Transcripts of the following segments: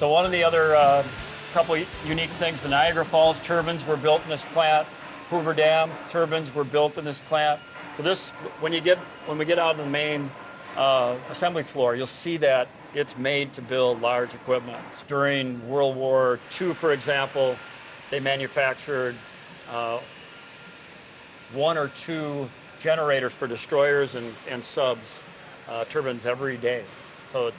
So one of the other couple unique things, the Niagara Falls turbines were built in this plant. Hoover Dam turbines were built in this plant. So this, when we get out on the main assembly floor, you'll see that it's made to build large equipment. During World War II, for example, they manufactured 1 or 2 generators for destroyers and subs, turbines every day. So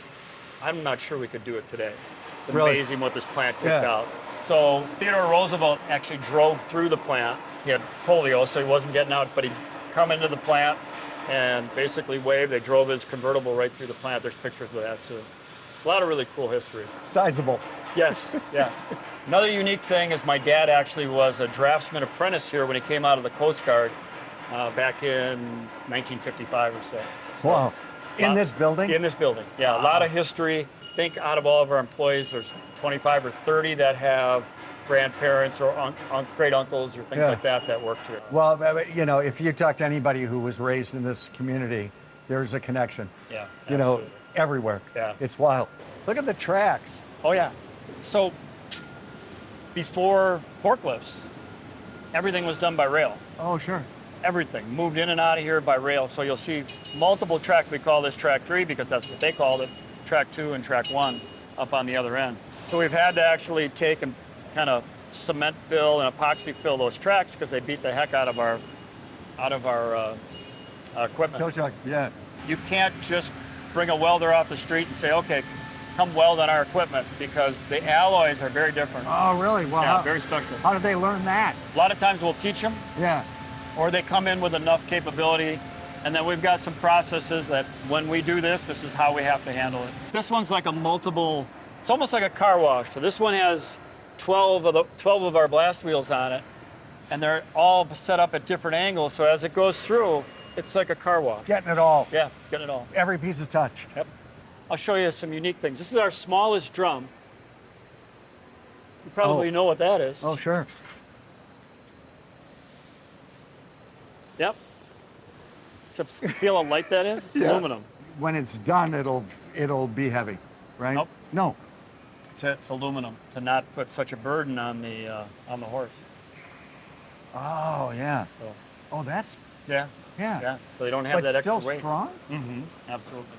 I'm not sure we could do it today. It's amazing what this plant kicked out. So Theodore Roosevelt actually drove through the plant. He had polio, so he wasn't getting out, but he'd come into the plant and basically waved. They drove his convertible right through the plant. There's pictures of that too. A lot of really cool history. Sizable. Yes, yes. Another unique thing is my dad actually was a draftsman apprentice here when he came out of the Coast Guard back in 1955 or so. Wow. In this building? In this building, yeah. A lot of history. I think out of all of our employees, there's 25 or 30 that have grandparents or great uncles or things like that worked here. Well, you know, if you talk to anybody who was raised in this community, there's a connection. Yeah, you know, everywhere. Yeah. It's wild. Look at the tracks. Oh yeah. So before forklifts, everything was done by rail. Oh, sure. Everything moved in and out of here by rail. So you'll see multiple tracks. We call this track 3 because that's what they called it. Track 2 and track 1 up on the other end. So we've had to actually take and kind of cement fill and epoxy fill those tracks because they beat the heck out of our equipment. Tow truck, yeah. You can't just bring a welder off the street and say, okay, come weld on our equipment, because the alloys are very different. Oh, really? Well, yeah, very special. How did they learn that? A lot of times we'll teach them. Yeah. Or they come in with enough capability, and then we've got some processes that when we do this is how we have to handle it. This one's like a multiple, it's almost like a car wash. So this one has 12 of our blast wheels on it, and they're all set up at different angles. So as it goes through, it's like a car wash. It's getting it all. Yeah, it's getting it all. Every piece is touched. Yep. I'll show you some unique things. This is our smallest drum. You probably know what that is. Oh, sure. Yep. Feel how light that is? It's aluminum. When it's done, it'll be heavy, right? Nope. No. It's aluminum to not put such a burden on the horse. Oh, yeah. So. Oh, that's. Yeah. Yeah. Yeah. So they don't have that extra still weight. Strong? Mm-hmm. Absolutely.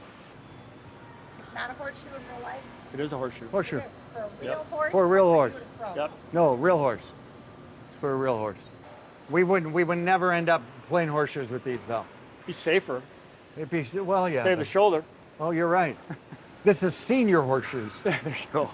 It's not a horseshoe in real life. It is a horseshoe. Horseshoe. For a real horse. For a real horse. Yep. No, real horse. It's for a real horse. We would never end up playing horseshoes with these though. Be safer. It'd be, well, yeah. Save the shoulder. Oh, you're right. This is senior horseshoes. There you go.